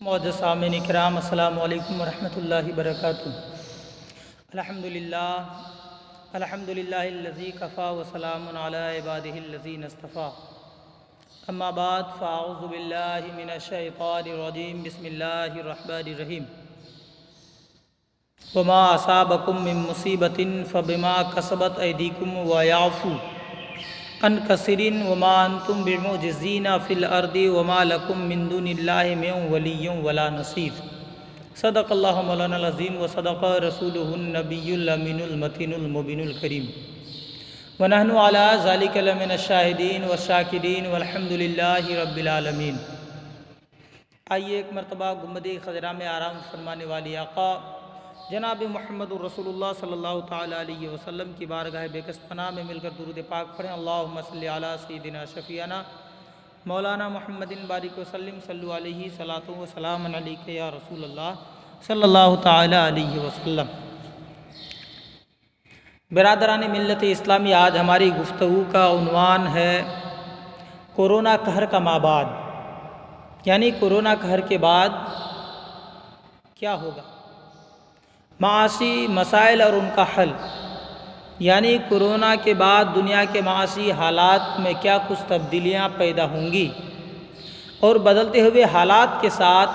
मौजूद सामीन इकराम अस्सलामु अलैकुम वरहमतुल्लाहि वबरकातुहू। अल्हम्दुलिल्लाहिल्लज़ी कफ़ा व सलामुन अला इबादिहिल्लज़ीना इस्तफ़ा। अम्मा बाद फ़अऊज़ु बिल्लाहि मिनश शैतानिर रजीम। बिस्मिल्लाहिर रहमानिर रहीम। वमा असाबकुम मिन मुसीबतिन फ़बिमा कसबत ऐदीकुम व याफ़ू अन कसीरिन वमा अंतुम बिमुजिज़ीना फ़िल अर्दि वमा लकुम मिन दुनिल्लाहि मिन वलिय्यिन वला नसीर। सदक़ल्लाहु मौलाना अज़ीम व सदक़ रसूलुहुन नबियुल अमीनुल मतीनुल मुबीनुल करीम व नहनु अला ज़ालिका लमिनश शाहिदीन व शाकिरीन वल्हम्दुलिल्लाहि रब्बिल आलमीन। आइए एक मरतबा गुंबद खज़रा में आराम फरमाने वाली आका जनाब मुहम्मदुर रसूलुल्लाह सल्लल्लाहु ताला अलैहि वसल्लम की बारगाह बेकस पनाह में मिलकर दुरूद पाक पढ़ें। अल्लाहुम्मा सल्लि अला सय्यिदिना शफ़ीअना मौलाना मुहम्मदिन बारिक वसल्लिम सल्लु अलैहि सलातु व सलामन अलैका या रसूलल्लाह सल्लल्लाहु ताला अलैहि वसल्लम। बिरादरान मिल्लत इस्लामी, आज हमारी गुफ्तगू का उन्वान है कोरोना कहर का माबाद, यानी कोरोना कहर के बाद क्या होगा, माशी मसाइल और उनका हल, यानी कोरोना के बाद दुनिया के माशी हालात में क्या कुछ तब्दीलियां पैदा होंगी और बदलते हुए हालात के साथ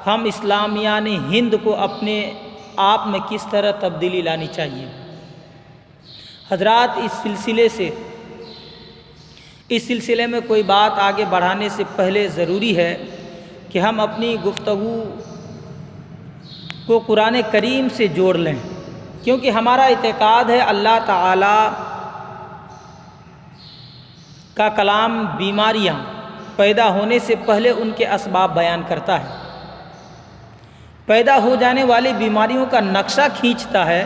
हम इस्लामियान हिंद को अपने आप में किस तरह तब्दीली लानी चाहिए। हजरात, इस सिलसिले में कोई बात आगे बढ़ाने से पहले ज़रूरी है कि हम अपनी गुफ्तगू को कुरान करीम से जोड़ लें, क्योंकि हमारा इत्तेकाद है अल्लाह ताला का कलाम बीमारियां पैदा होने से पहले उनके असबाब बयान करता है, पैदा हो जाने वाली बीमारियों का नक्शा खींचता है,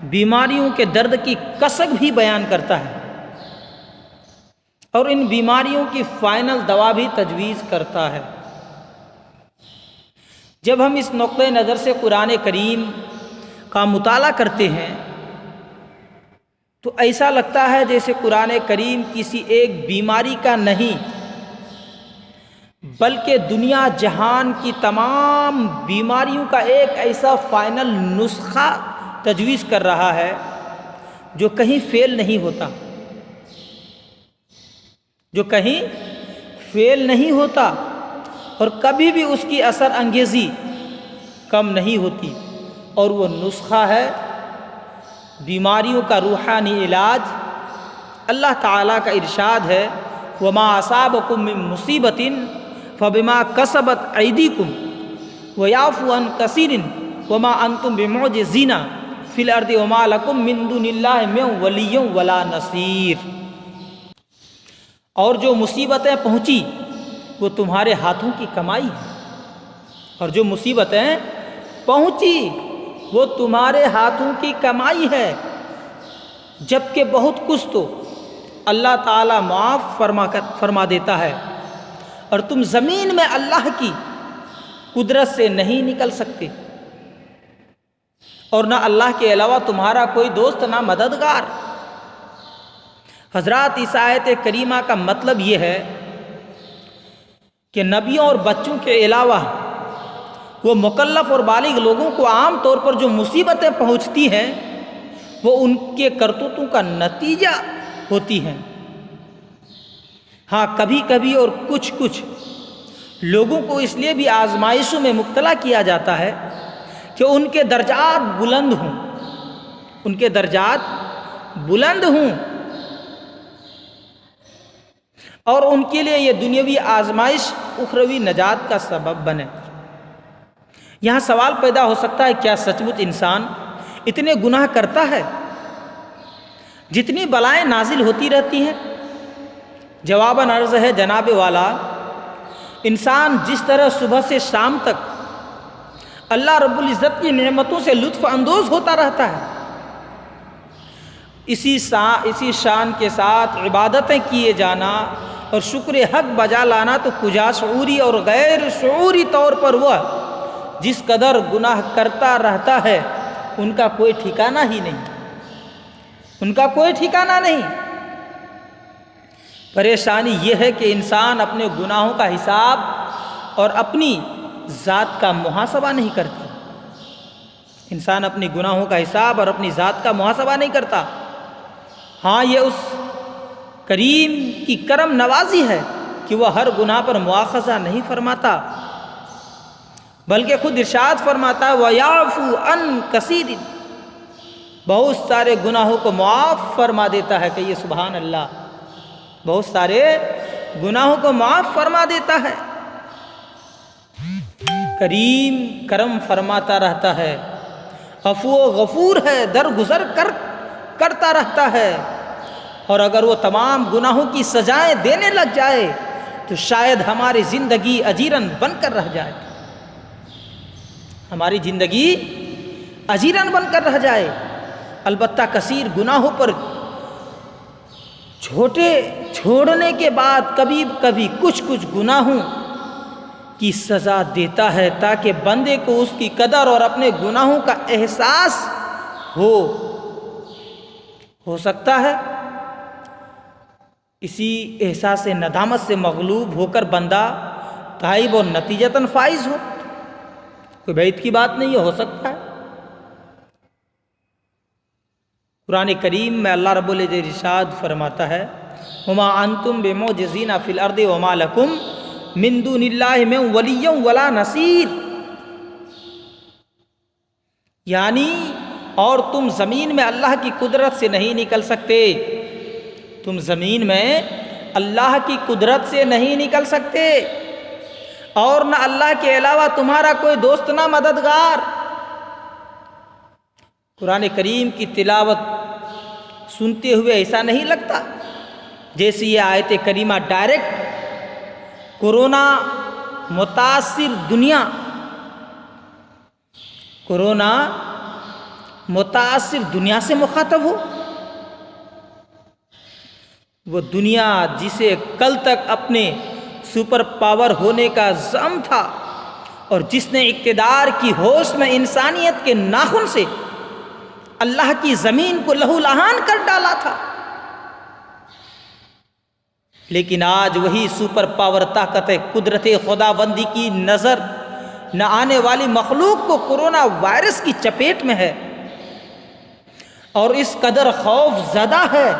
बीमारियों के दर्द की कसक भी बयान करता है और इन बीमारियों की फाइनल दवा भी तजवीज़ करता है। जब हम इस नुक्ते नज़र से कुरान करीम का मुताला करते हैं तो ऐसा लगता है जैसे कुरान करीम किसी एक बीमारी का नहीं बल्कि दुनिया जहान की तमाम बीमारियों का एक ऐसा फाइनल नुस्खा तजवीज़ कर रहा है जो कहीं फेल नहीं होता, जो कहीं फेल नहीं होता और कभी भी उसकी असर अंगेज़ी कम नहीं होती, और वो नुस्खा है बीमारियों का रूहानी इलाज। अल्लाह ताला का इरशाद है, वमा असाबकुम मिन मुसीबतिन फबिमा कसबत ऐदीकुम व याफ़ू अन कसीरिन वमा अंतुम बिमुजिज़ीना फ़िल अर्दि वमा लकुम मिन दुनिल्लाहि मिन वलिय्यिन वला नसीर। और जो मुसीबतें पहुँची वो तुम्हारे हाथों की कमाई है, और जो मुसीबतें पहुँची वो तुम्हारे हाथों की कमाई है, जबकि बहुत कुछ तो अल्लाह ताला माफ़ फरमा देता है और तुम ज़मीन में अल्लाह की कुदरत से नहीं निकल सकते और ना अल्लाह के अलावा तुम्हारा कोई दोस्त ना मददगार। हज़रात, इस आयत करीमा का मतलब ये है कि नबियों और बच्चों के अलावा वो मुकल्लफ और बालिग लोगों को आम तौर पर जो मुसीबतें पहुंचती हैं वो उनके करतूतों का नतीजा होती हैं। हाँ, कभी कभी और कुछ कुछ लोगों को इसलिए भी आजमाइशों में मुब्तला किया जाता है कि उनके दर्जात बुलंद हों, उनके दर्जात बुलंद हों और उनके लिए ये दुनियावी आजमाइश उखरवी नजात का सबब बने। यहाँ सवाल पैदा हो सकता है, क्या सचमुच इंसान इतने गुनाह करता है जितनी बलाएं नाजिल होती रहती हैं? जवाबन अर्ज़ है जनाब वाला, इंसान जिस तरह सुबह से शाम तक अल्लाह रब्बुल इज़्ज़त की नेमतों से लुत्फ़ अंदोज़ होता रहता है, इसी शान के साथ इबादतें किए जाना और शुक्र हक बजा लाना तो कुजा शऊरी और गैर शऊरी तौर पर वह जिस कदर गुनाह करता रहता है उनका कोई ठिकाना ही नहीं, उनका कोई ठिकाना नहीं। परेशानी यह है कि इंसान अपने गुनाहों का हिसाब और अपनी ज़ात का मुहासबा नहीं करती। इंसान अपने गुनाहों का हिसाब और अपनी ज़ात का मुहासबा नहीं करता। हाँ, ये उस करीम की करम नवाजी है कि वह हर गुनाह पर मुआखज़ा नहीं फरमाता, बल्कि खुद इरशाद फरमाता है वयाफ़ू अन कसीर, बहुत सारे गुनाहों को मुआफ़ फरमा देता है। कहिए सुभान अल्लाह, बहुत सारे गुनाहों को मुआफ़ फरमा देता है। करीम करम फरमाता रहता है, अफ़ू गफ़ूर है, दरगुज़र करता रहता है। और अगर वो तमाम गुनाहों की सजाएं देने लग जाए तो शायद हमारी ज़िंदगी अजीरन बनकर रह जाए, हमारी ज़िंदगी अजीरन बनकर रह जाए। अलबत्ता कसीर गुनाहों पर छोड़ने के बाद कभी कभी कुछ कुछ गुनाहों की सज़ा देता है, ताकि बंदे को उसकी कदर और अपने गुनाहों का एहसास हो सकता है। इसी एहसास नदामत से मगलूब होकर बंदा ताइब और नतीजतन फाइज हो। कोई बैत की बात नहीं है, हो सकता है। कुरान करीम में अल्लाह रब्बुल इज़्ज़त इरशाद फरमाता है वमा अंतुम बिमुअजिज़ीना फिल अर्दि वमा लकुम मिन दुनिल्लाहि मिन वलिय्यिन वला नसीर, यानी और तुम ज़मीन में अल्लाह की कुदरत से नहीं निकल सकते, तुम ज़मीन में अल्लाह की कुदरत से नहीं निकल सकते, और न अल्लाह के अलावा तुम्हारा कोई दोस्त ना मददगार। कुरान करीम की तिलावत सुनते हुए ऐसा नहीं लगता जैसे ये आयत करीमा डायरेक्ट कोरोना मुतासिर दुनिया से मुखातब हो। वो दुनिया जिसे कल तक अपने सुपर पावर होने का ज़म था और जिसने इक़्तिदार की होश में इंसानियत के नाखून से अल्लाह की ज़मीन को लहूलुहान कर डाला था, लेकिन आज वही सुपर पावर ताकत कुदरत खुदाबंदी की नज़र न आने वाली मखलूक को कोरोना वायरस की चपेट में है और इस कदर खौफ ज़दा है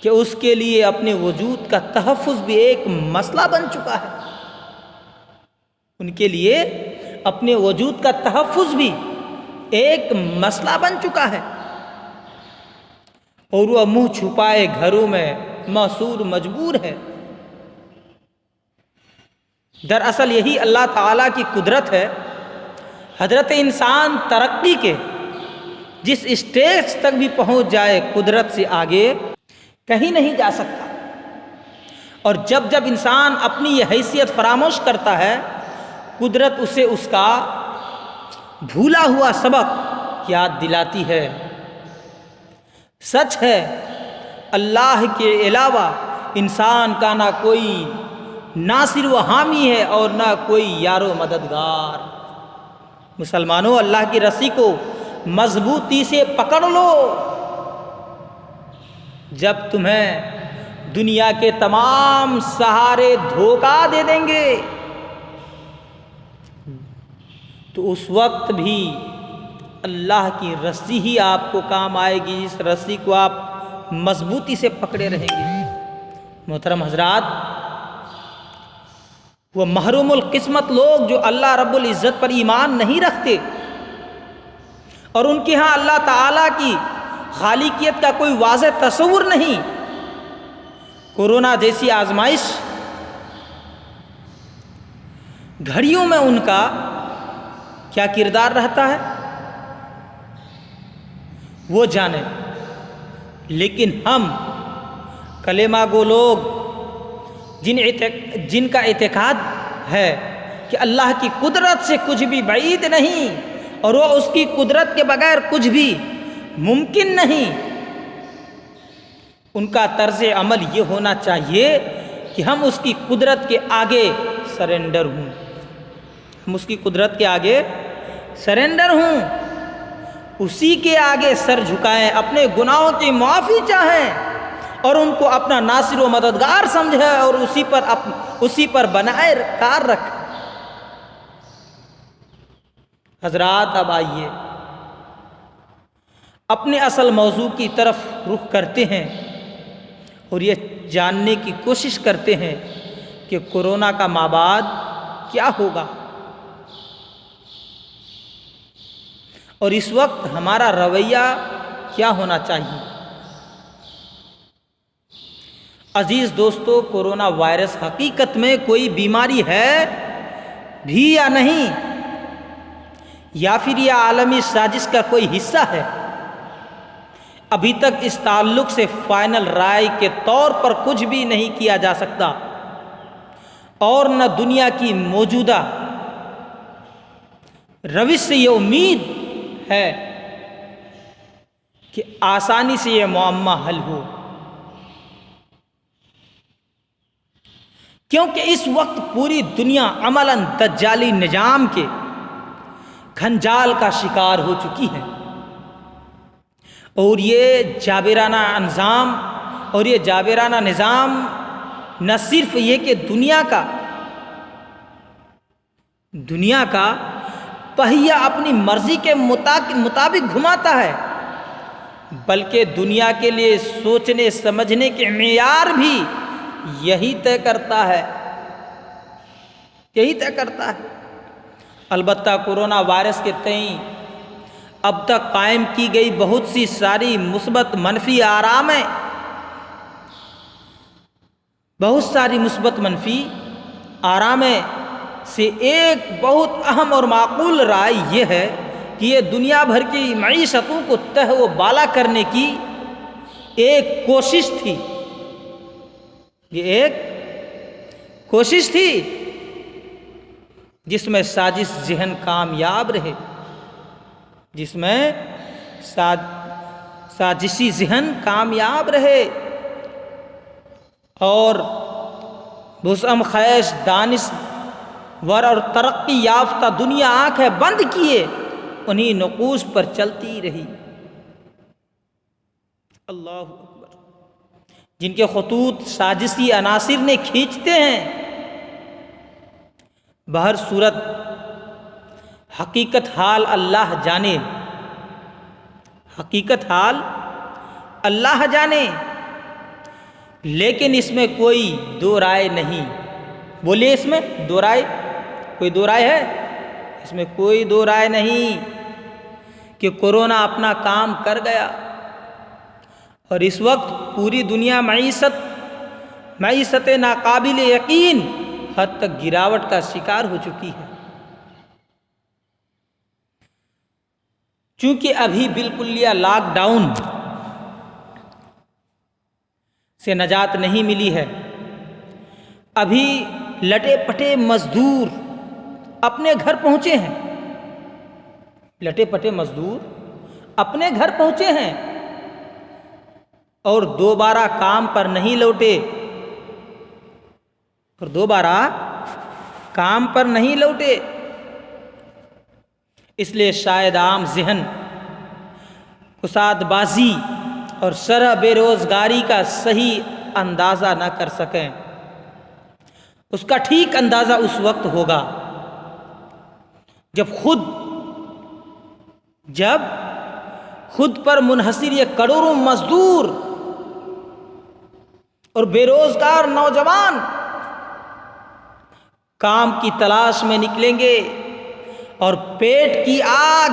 कि उसके लिए अपने वजूद का तहफ़्फ़ुज़ भी एक मसला बन चुका है। उनके लिए अपने वजूद का तहफ़्फ़ुज़ भी एक मसला बन चुका है और वह मुंह छुपाए घरों में महसूर मजबूर है। दरअसल यही अल्लाह ताला की कुदरत है। हजरत इंसान तरक्की के जिस स्टेज तक भी पहुंच जाए, कुदरत से आगे कहीं नहीं जा सकता। और जब जब इंसान अपनी यह हैसियत फरामोश करता है, कुदरत उसे उसका भूला हुआ सबक याद दिलाती है। सच है, अल्लाह के अलावा इंसान का ना कोई नासिर व हामी है और ना कोई यारो मददगार। मुसलमानों, अल्लाह की रस्सी को मजबूती से पकड़ लो। जब तुम्हें दुनिया के तमाम सहारे धोखा दे देंगे तो उस वक्त भी अल्लाह की रस्सी ही आपको काम आएगी, जिस रस्सी को आप मजबूती से पकड़े रहेंगे। मोहतरम हजरात, वो महरूमुल किस्मत लोग जो अल्लाह रब्बुल इज़्ज़त पर ईमान नहीं रखते और उनके यहाँ अल्लाह ताला की खालिकियत का कोई वाज़ेह तस्वुर नहीं, कोरोना जैसी आजमाइश घड़ियों में उनका क्या किरदार रहता है वो जाने। लेकिन हम कलेमा गो लोग जिनका इत्तेकाद है कि अल्लाह की कुदरत से कुछ भी बाईद नहीं और वह उसकी कुदरत के बगैर कुछ भी मुमकिन नहीं, उनका तर्ज अमल ये होना चाहिए कि हम उसकी कुदरत के आगे सरेंडर हों, हम उसकी कुदरत के आगे सरेंडर हों, उसी के आगे सर झुकाएं, अपने गुनाहों की माफ़ी चाहें और उनको अपना नासिर व मददगार समझें और उसी पर बनाए कार रखें। हजरात, अब आइए अपने असल मौजू की तरफ रुख करते हैं और ये जानने की कोशिश करते हैं कि कोरोना का माबाद क्या होगा और इस वक्त हमारा रवैया क्या होना चाहिए। अजीज दोस्तों, कोरोना वायरस हकीकत में कोई बीमारी है भी या नहीं, या फिर यह आलमी साजिश का कोई हिस्सा है, अभी तक इस ताल्लुक से फाइनल राय के तौर पर कुछ भी नहीं किया जा सकता और न दुनिया की मौजूदा रविश से ये उम्मीद है कि आसानी से यह मुअम्मा हल हो, क्योंकि इस वक्त पूरी दुनिया अमलन दज्जाली निजाम के खंजाल का शिकार हो चुकी है और ये जाबिराना अंजाम और ये जाबिराना निज़ाम न सिर्फ ये कि दुनिया का पहिया अपनी मर्जी के मुताबिक घुमाता है, बल्कि दुनिया के लिए सोचने समझने के मेयार भी यही तय करता है। अलबत्ता कोरोना वायरस के तई अब तक कायम की गई बहुत सी सारी मुस्बत मनफी आरामें, बहुत सारी मुस्बत मनफी आरामें से एक बहुत अहम और माकूल राय यह है कि ये दुनिया भर की मईशतों को तह व बाला करने की एक कोशिश थी। ये एक कोशिश थी जिसमें साजिश जहन कामयाब रहे, जिसमें साजिशी जहन कामयाब रहे और बुसम खैश दानिश वर और तरक्की याफ्ता दुनिया आंखें बंद किए उन्हीं नकूश पर चलती रही। अल्लाह अकबर। जिनके खतूत साजिशी अनासिर ने खींचते हैं, बहर सूरत हकीकत हाल अल्लाह जाने, हकीकत हाल अल्लाह जाने, लेकिन इसमें कोई दो राय नहीं। बोलिए, इसमें दो राय, कोई दो राय है? इसमें कोई दो राय नहीं कि कोरोना अपना काम कर गया और इस वक्त पूरी दुनिया मईशत नाकाबिल यकीन हद तक गिरावट का शिकार हो चुकी है। चूंकि अभी बिल्कुलिया लॉकडाउन से नजात नहीं मिली है, अभी लटे पटे मजदूर अपने घर पहुंचे हैं, लटे पटे मजदूर अपने घर पहुंचे हैं और दोबारा काम पर नहीं लौटे, और दोबारा काम पर नहीं लौटे। इसलिए शायद आम जहन कुसादबाजी और शरह बेरोजगारी का सही अंदाज़ा न कर सकें। उसका ठीक अंदाज़ा उस वक्त होगा जब खुद पर मुनहसिर ये करोड़ों मजदूर और बेरोजगार नौजवान काम की तलाश में निकलेंगे और पेट की आग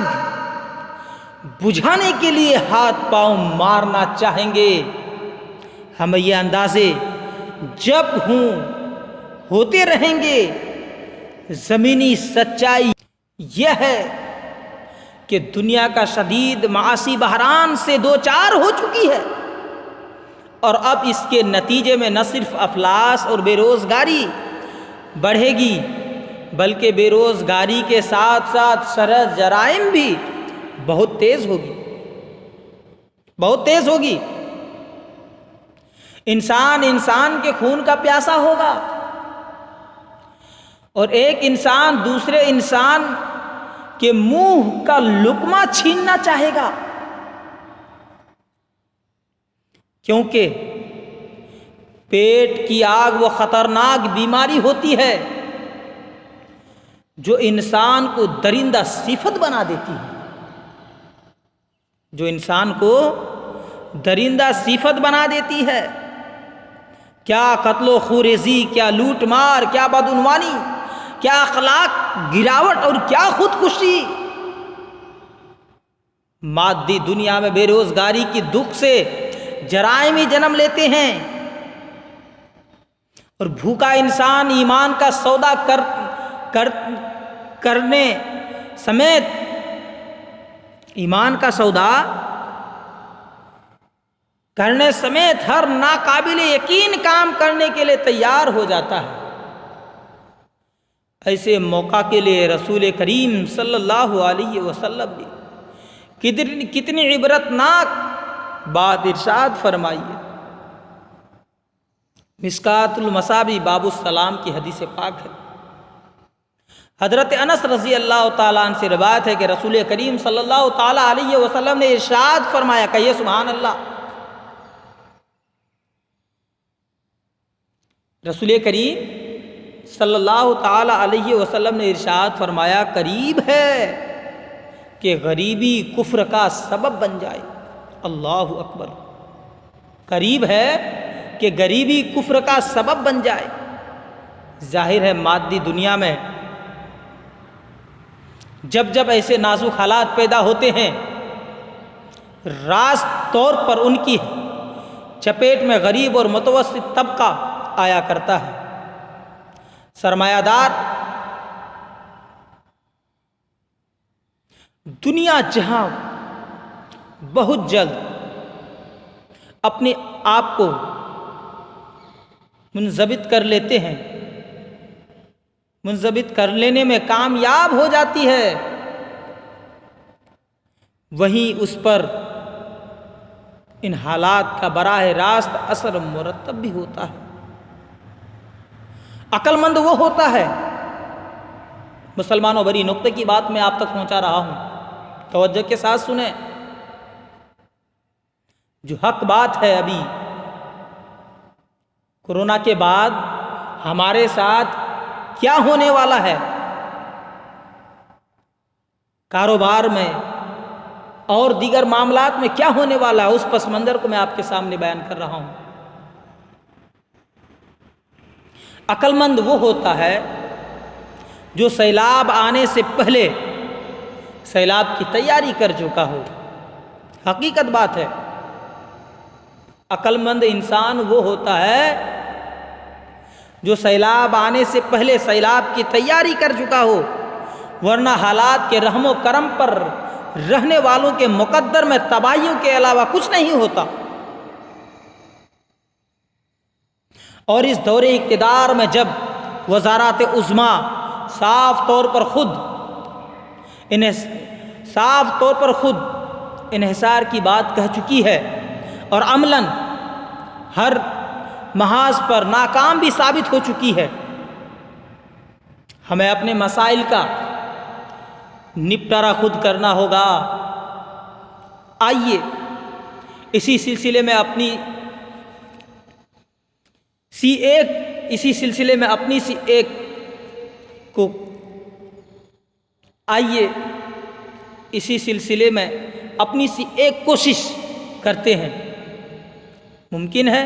बुझाने के लिए हाथ पांव मारना चाहेंगे। हमें ये अंदाजे जब होते रहेंगे। ज़मीनी सच्चाई यह है कि दुनिया का शदीद मासी बहरान से दो चार हो चुकी है और अब इसके नतीजे में न सिर्फ अफलास और बेरोज़गारी बढ़ेगी, बल्कि बेरोज़गारी के साथ साथ शरह जराइम भी बहुत तेज़ होगी। इंसान के खून का प्यासा होगा और एक इंसान दूसरे इंसान के मुंह का लुकमा छीनना चाहेगा, क्योंकि पेट की आग वो खतरनाक बीमारी होती है जो इंसान को दरिंदा सिफत बना देती है, जो इंसान को दरिंदा सिफत बना देती है। क्या कत्लो खुरेजी, क्या लूट मार, क्या बदउनवानी, क्या अखलाक गिरावट और क्या खुदकुशी। मादी दुनिया में बेरोजगारी की दुख से जराइम ही जन्म लेते हैं और भूखा इंसान ईमान का सौदा करने समेत ईमान का सौदा करने समेत हर नाकाबिल यकीन काम करने के लिए तैयार हो जाता है। ऐसे मौका के लिए रसूल करीम सल्लल्लाहु अलैहि वसल्लम ने कितनी इबरतनाक बात इरशाद फरमाई है। मिस्कातुल मसाबी बाबुस्सलाम की हदीस पाक है। हजरत अनस रज़ी अल्लाह ताला अन्हु से रिवायत है कि रसूल करीम सल्लल्लाहु ताला अलैहि वसल्लम ने इरशाद फरमाया, कहिए सुभान अल्लाह। रसूल करीम सल्लल्लाहु ताला अलैहि वसल्लम ने इरशाद फरमाया, करीब है कि गरीबी कुफ्र का सबब बन जाए। अल्लाहु अकबर। करीब है कि गरीबी कुफ्र का सबब बन जाए। जाहिर है मादी दुनिया में जब जब ऐसे नाजुक हालात पैदा होते हैं, रास्त तौर पर उनकी चपेट में गरीब और मुतवस्सित तबका आया करता है। सरमायादार दुनिया जहां बहुत जल्द अपने आप को मुंजबित कर लेते हैं, मुंजबित कर लेने में कामयाब हो जाती है, वहीं उस पर इन हालात का बराह रास्त असर मुरतब भी होता है। अक्लमंद वो होता है, मुसलमानों बड़ी नुक्ते की बात मैं आप तक पहुंचा रहा हूं, तवज्जो के साथ सुने। जो हक बात है, अभी कोरोना के बाद हमारे साथ क्या होने वाला है, कारोबार में और दीगर मामलात में क्या होने वाला है, उस पस मंजर को मैं आपके सामने बयान कर रहा हूं। अक्लमंद वो होता है जो सैलाब आने से पहले सैलाब की तैयारी कर चुका हो। हकीकत बात है, अक्लमंद इंसान वो होता है जो सैलाब आने से पहले सैलाब की तैयारी कर चुका हो, वरना हालात के रहमो करम पर रहने वालों के मुकद्दर में तबाहियों के अलावा कुछ नहीं होता। और इस दौरे इक़्तिदार में जब वज़ारात उज़्मा साफ तौर पर खुद इन्हिसार की बात कह चुकी है और अमलन हर महाज पर नाकाम भी साबित हो चुकी है, हमें अपने मसाइल का निपटारा खुद करना होगा। आइए इसी सिलसिले में अपनी सी एक कोशिश करते हैं। मुमकिन है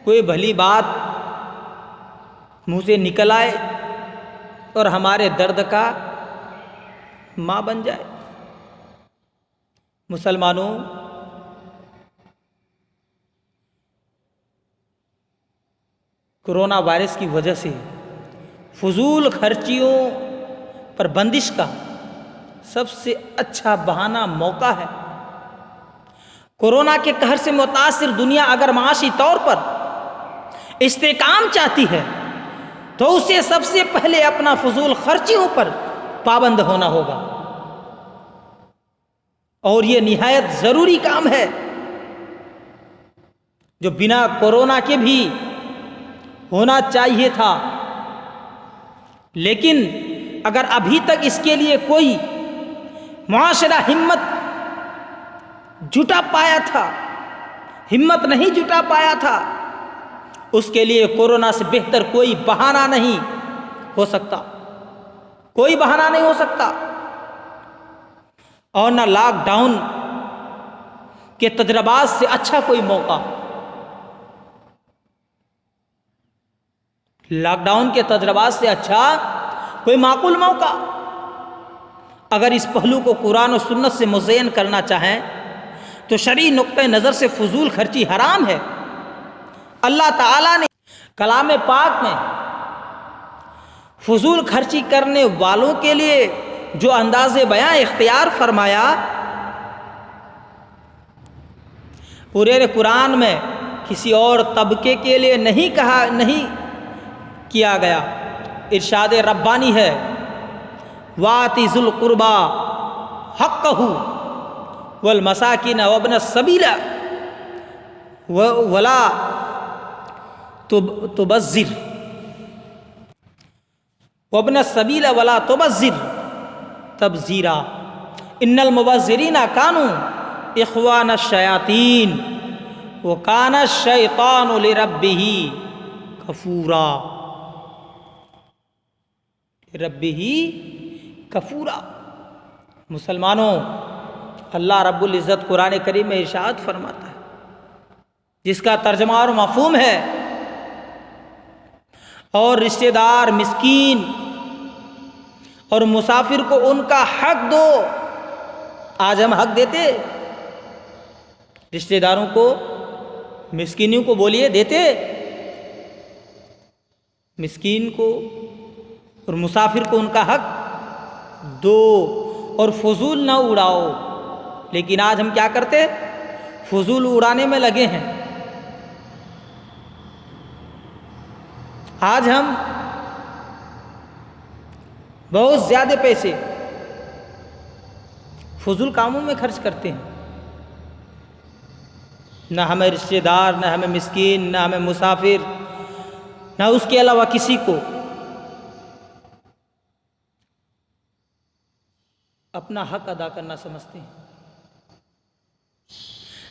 कोई भली बात मुंह से निकल आए और हमारे दर्द का मां बन जाए। मुसलमानों, कोरोना वायरस की वजह से फजूल खर्चियों पर बंदिश का सबसे अच्छा बहाना मौका है। कोरोना के कहर से मुतासिर दुनिया अगर माशी तौर पर इस्तेकाम चाहती है तो उसे सबसे पहले अपना फजूल खर्चियों पर पाबंद होना होगा, और ये निहायत ज़रूरी काम है जो बिना कोरोना के भी होना चाहिए था। लेकिन अगर अभी तक इसके लिए कोई मुआशरा हिम्मत नहीं जुटा पाया था, उसके लिए कोरोना से बेहतर कोई बहाना नहीं हो सकता। कोई बहाना नहीं हो सकता। और ना लॉकडाउन के तजर्बात से अच्छा कोई मौका, लॉकडाउन के तजर्बात से अच्छा कोई माकूल मौका। अगर इस पहलू को कुरान और सुन्नत से मुज़य्यन करना चाहें तो शरई नुक्ते नज़र से फजूल खर्ची हराम है। अल्लाह ताला ने कलाम पाक में फजूल खर्ची करने वालों के लिए जो अंदाज़े बयां इख्तियार फरमाया, पूरे कुरान में किसी और तबके के लिए नहीं किया गया। इरशाद रब्बानी है, वातिजुल कुर्बा हक़्क़हु वल मसाकिन वब्न सबीला वला तुबज़्ज़िर वब्न सबीला वला तुबज़्ज़िर तबज़ीरा इन्नल मुबज़्ज़िरीना कानू इख़वान शयातीन व कान शैतानु लिरब्बिही कफूरा। रब्बिही कफूरा। मुसलमानों, अल्लाह रब्बुल इज़्ज़त कुरान करीम में इरशाद फरमाता है, जिसका तर्जमा और मफ़हूम है, और रिश्तेदार, मिस्कीन और मुसाफिर को उनका हक दो। आज हम हक देते? रिश्तेदारों को, मिस्कीनों को बोलिए देते? मिस्कीन को और मुसाफिर को उनका हक दो और फजूल ना उड़ाओ। लेकिन आज हम क्या करते? फजूल उड़ाने में लगे हैं। आज हम बहुत ज़्यादा पैसे फजूल कामों में खर्च करते हैं। ना हमें रिश्तेदार, ना हमें मिस्कीन, ना हमें मुसाफिर, ना उसके अलावा किसी को अपना हक अदा करना समझते हैं।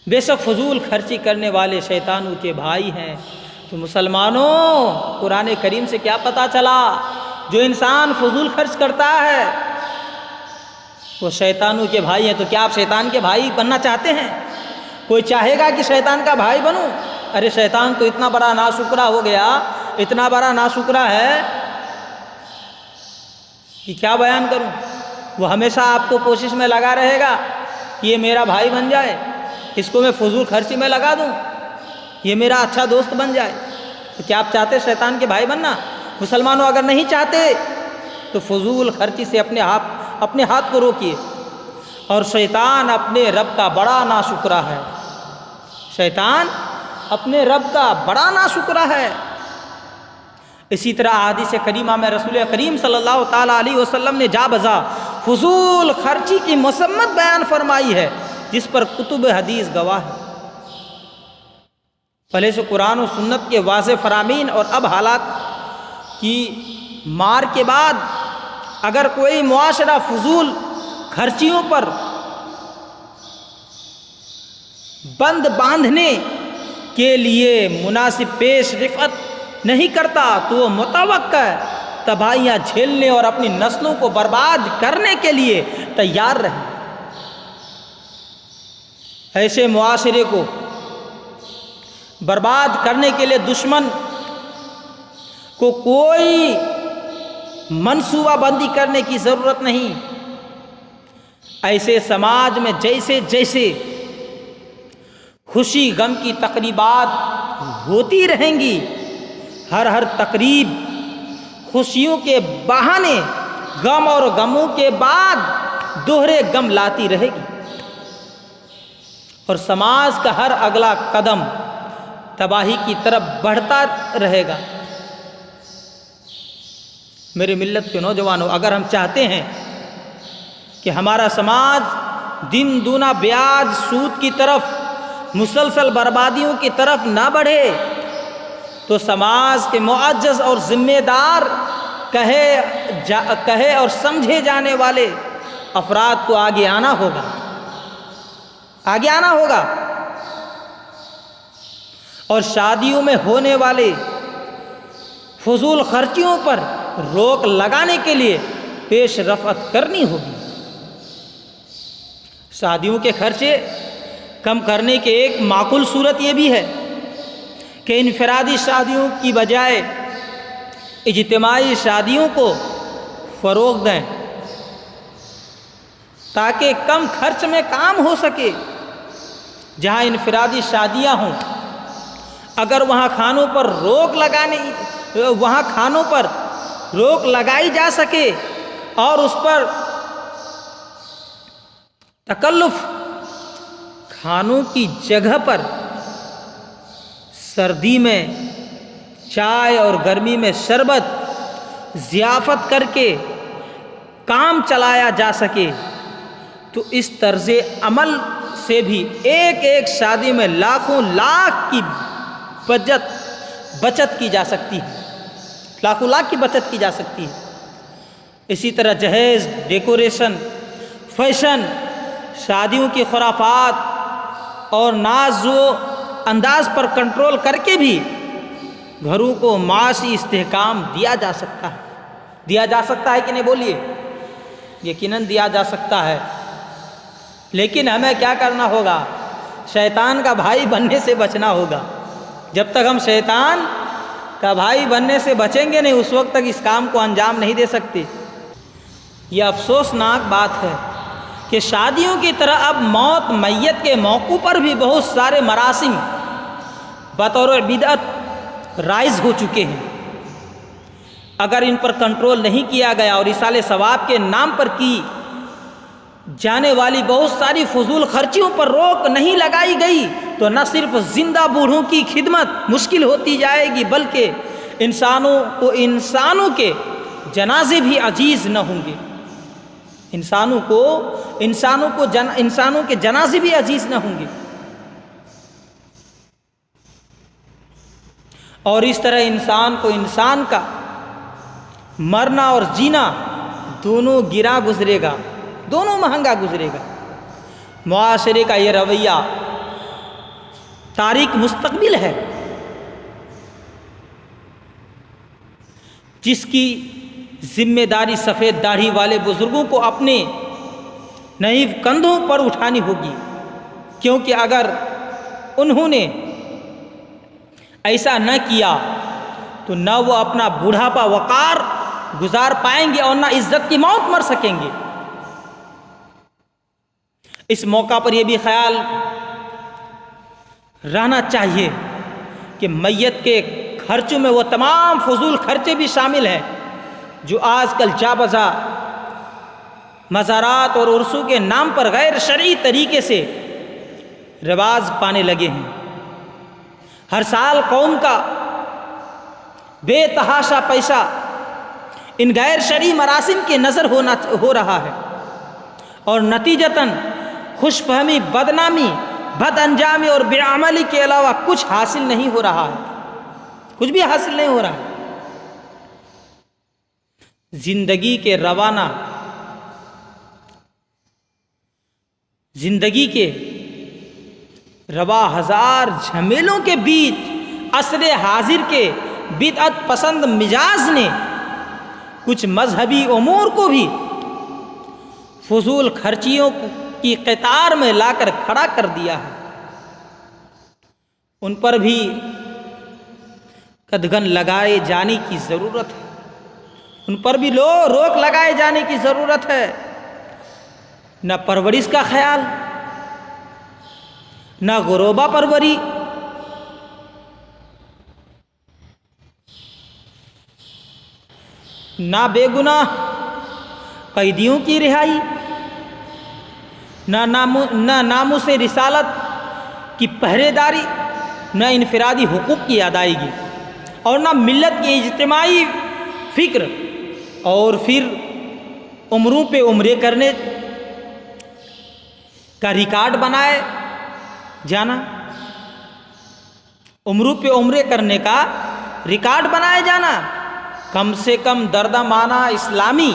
बेशक फजूल खर्ची करने वाले शैतानों के भाई हैं। तो मुसलमानों, कुरान करीम से क्या पता चला? जो इंसान फजूल खर्च करता है वो शैतानों के भाई हैं। तो क्या आप शैतान के भाई बनना चाहते हैं? कोई चाहेगा कि शैतान का भाई बनूं? अरे शैतान तो इतना बड़ा नाशुक्रा हो गया, इतना बड़ा नाशुक्रा है कि क्या बयान करूं। वो हमेशा आपको कोशिश में लगा रहेगा कि ये मेरा भाई बन जाए, इसको मैं फजूल खर्ची में लगा दूं, ये मेरा अच्छा दोस्त बन जाए। तो क्या आप चाहते शैतान के भाई बनना? मुसलमानों, अगर नहीं चाहते तो फजूल खर्ची से अपने हाथ को रोकिए। और शैतान अपने रब का बड़ा नाशुक्रा है। शैतान अपने रब का बड़ा नाशुक्रा है। इसी तरह हदीस करीमा में रसूल करीम सल्लल्लाहु ताला अलैहि वसल्लम ने जा बजा फजूल खर्ची की मसम्मत बयान फरमाई है, जिस पर कुतुब हदीस गवाह है। पहले से कुरान और सुन्नत के वाज़े फरामीन और अब हालात की मार के बाद अगर कोई मुआशरा फजूल खर्चियों पर बंद बांधने के लिए मुनासिब पेश रिफ़त नहीं करता तो वो मुतवक्का तबाहियाँ झेलने और अपनी नस्लों को बर्बाद करने के लिए तैयार रहे। ऐसे मुआशरे को बर्बाद करने के लिए दुश्मन को कोई मनसूबाबंदी करने की ज़रूरत नहीं। ऐसे समाज में जैसे जैसे खुशी गम की तकरीबात होती रहेंगी, हर तकरीब खुशियों के बहाने गम और गमों के बाद दोहरे गम लाती रहेगी और समाज का हर अगला कदम तबाही की तरफ बढ़ता रहेगा। मेरे मिल्लत के नौजवानों, अगर हम चाहते हैं कि हमारा समाज दिन दूना ब्याज सूद की तरफ मुसलसल बर्बादियों की तरफ ना बढ़े तो समाज के मुअज्जज़ और ज़िम्मेदार कहे और समझे जाने वाले अफराद को आगे आना होगा और शादियों में होने वाले फजूल खर्चियों पर रोक लगाने के लिए पेश रफ़अत करनी होगी। शादियों के खर्चे कम करने के एक माकूल सूरत ये भी है कि इनफरादी शादियों की बजाय इज्तिमाई शादियों को फ़रोग़ दें ताकि कम खर्च में काम हो सके। जहाँ इनफरादी शादियाँ हों, अगर वहाँ खानों पर रोक लगाई जा सके और उस पर तकल्लुफ़ खानों की जगह पर सर्दी में चाय और गर्मी में शरबत ज़ियाफ़त करके काम चलाया जा सके, तो इस तर्ज़े अमल से भी एक एक शादी में लाखों लाख की बचत की जा सकती है, लाखों लाख की बचत की जा सकती है। इसी तरह जहेज़, डेकोरेशन, फैशन, शादियों की खुराफात और नाज़ो अंदाज पर कंट्रोल करके भी घरों को माशी इस्तेहकाम दिया जा सकता है। दिया जा सकता है कि नहीं बोलिए? यकीनन दिया जा सकता है। लेकिन हमें क्या करना होगा? शैतान का भाई बनने से बचना होगा। जब तक हम शैतान का भाई बनने से बचेंगे नहीं, उस वक्त तक इस काम को अंजाम नहीं दे सकते। यह अफसोसनाक बात है कि शादियों की तरह अब मौत मैयत के मौक़ू पर भी बहुत सारे मरासिम बतौर बिदअत राइज हो चुके हैं। अगर इन पर कंट्रोल नहीं किया गया और इसाले सवाब के नाम पर की जाने वाली बहुत सारी फजूल खर्चियों पर रोक नहीं लगाई गई, तो न सिर्फ जिंदा बूढ़ों की खिदमत मुश्किल होती जाएगी, बल्कि इंसानों के जनाजे भी अजीज न होंगे। इंसानों के जनाजे भी अजीज न होंगे। और इस तरह इंसान को इंसान का मरना और जीना दोनों गिरा गुजरेगा, दोनों महंगा गुजरेगा। मुआशरे का ये रवैया तारीख मुस्तकबिल है, जिसकी जिम्मेदारी सफ़ेद दाढ़ी वाले बुज़ुर्गों को अपने नई कंधों पर उठानी होगी, क्योंकि अगर उन्होंने ऐसा न किया तो न वो अपना बुढ़ापा वक़ार गुजार पाएंगे और न इज्जत की मौत मर सकेंगे। इस मौका पर यह भी ख्याल रहना चाहिए कि मैयत के खर्चों में वो तमाम फजूल खर्चे भी शामिल हैं जो आजकल जाबजा मज़ारात और उर्सों के नाम पर गैर शरई तरीके से रिवाज पाने लगे हैं। हर साल कौम का बेतहाशा पैसा इन गैर शरई मरासिम के नज़र हो रहा है और नतीजतन खुशफहमी, बदनामी, बदअंजामी और बेअमली के अलावा कुछ हासिल नहीं हो रहा है, कुछ भी हासिल नहीं हो रहा है। जिंदगी के रवा हजार झमेलों के बीच असरे हाजिर के बिदअत पसंद मिजाज ने कुछ मजहबी उमूर को भी फजूल खर्चियों की कतार में लाकर खड़ा कर दिया है। उन पर भी कदगन लगाए जाने की ज़रूरत है, उन पर भी रोक लगाए जाने की ज़रूरत है। न परवरिश का ख्याल, न गुरोबा परवरी, न बेगुनाह कैदियों की रिहाई, न नामुसे रिसालत की पहरेदारी, न इनफरादी हुकूक की अदायगी और न मिल्लत की इज्तिमाई फ़िक्र। और फिर उम्रों पे उम्रे करने का रिकॉर्ड बनाए जाना, उम्रों पे उम्रे करने का रिकॉर्ड बनाया जाना। कम से कम दर्दामाना इस्लामी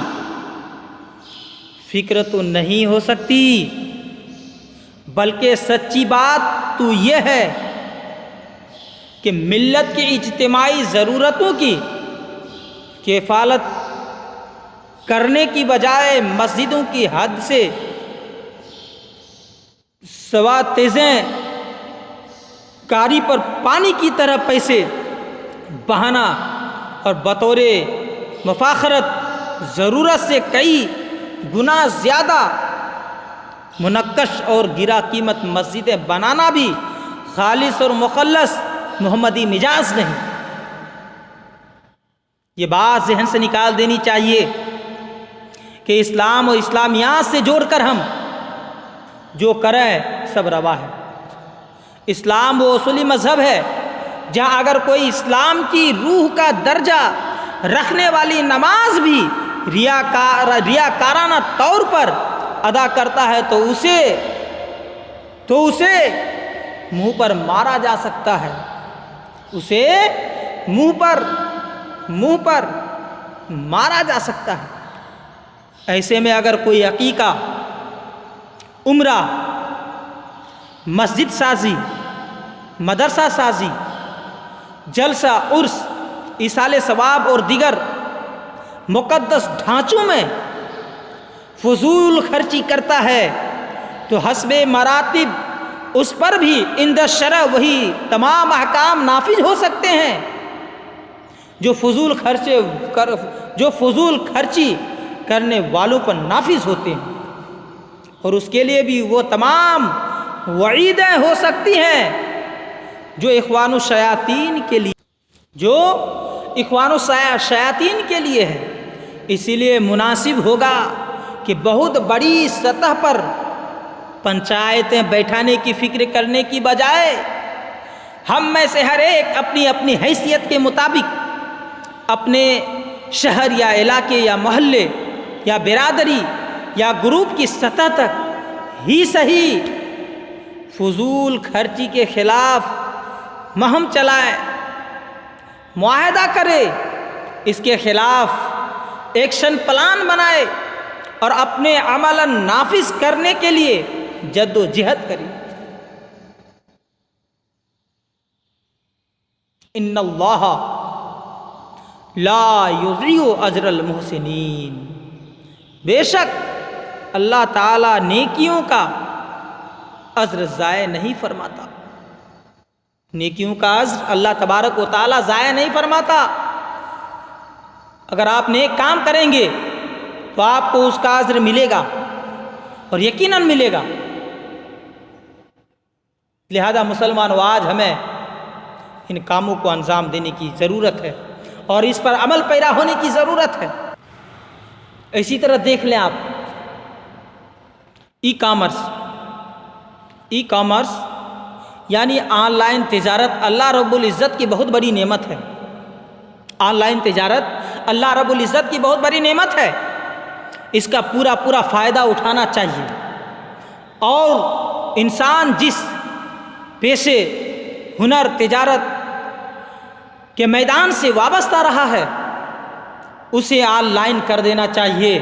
फ़िक्र तो नहीं हो सकती, बल्कि सच्ची बात तो यह है कि मिल्लत की इज्तिमाई ज़रूरतों की किफ़ालत करने की बजाय मस्जिदों की हद से सवा तेज़ें कारी पर पानी की तरह पैसे बहाना और बतौरे मुफाखरत ज़रूरत से कई गुना ज़्यादा मुनक्कश और गिरा कीमत मस्जिदें बनाना भी खालिस और मुखल्लस मोहम्मदी मिजाज नहीं। ये बात जहन से निकाल देनी चाहिए कि इस्लाम और इस्लामियात से जोड़कर हम जो करें सब रवा है। इस्लाम वो असली मज़हब है जहाँ अगर कोई इस्लाम की रूह का दर्जा रखने वाली नमाज भी रियाकाराना तौर पर अदा करता है तो उसे मुंह पर मारा जा सकता है, उसे मुंह पर मारा जा सकता है। ऐसे में अगर कोई अकीका, उम्रा, मस्जिद साजी, मदरसा साजी, जलसा, उर्स, इसाले सवाब और दिगर मुक़द्दस ढांचों में फजूल खर्ची करता है तो हस्बे मरातिब उस पर भी इंद शरअ वही तमाम अहकाम नाफिज हो सकते हैं जो फजूल खर्ची करने वालों पर नाफिज होते हैं, और उसके लिए भी वो तमाम वईदें हो सकती हैं जो इख्वानु शयातीन के लिए है। इसीलिए मुनासिब होगा कि बहुत बड़ी सतह पर पंचायतें बैठाने की फिक्र करने की बजाय हम में से हर एक अपनी अपनी हैसियत के मुताबिक अपने शहर या इलाके या मोहल्ले या बिरादरी या ग्रुप की सतह तक ही सही फजूल खर्ची के खिलाफ मुहिम चलाए, मुआहदा करे, इसके खिलाफ एक्शन प्लान बनाए और अपने अमलन नाफिज करने के लिए जद्दोजहद करें। इन्नल्लाह ला युज़िउ अजरल मुहसिनीन, बेशक अल्लाह ताला नेकियों का अज्र ज़ाय नहीं फरमाता। नेकियों का अज्र अल्लाह तबारक व ताला ज़ाय नहीं फरमाता। अगर आप नेक काम करेंगे तो आपको उसका अज्र मिलेगा और यकीनन मिलेगा। लिहाजा मुसलमानों, आज हमें इन कामों को अंजाम देने की ज़रूरत है और इस पर अमल पैरा होने की ज़रूरत है। इसी तरह देख लें आप ई कॉमर्स यानी ऑनलाइन तिजारत अल्लाह रब्बुल इज़्ज़त की बहुत बड़ी नेमत है। ऑनलाइन तिजारत अल्लाह रब्बुल इज़्ज़त की बहुत बड़ी नेमत है। इसका पूरा फ़ायदा उठाना चाहिए और इंसान जिस पेशे, हुनर, तिजारत के मैदान से वाबस्ता रहा है उसे ऑनलाइन कर देना चाहिए,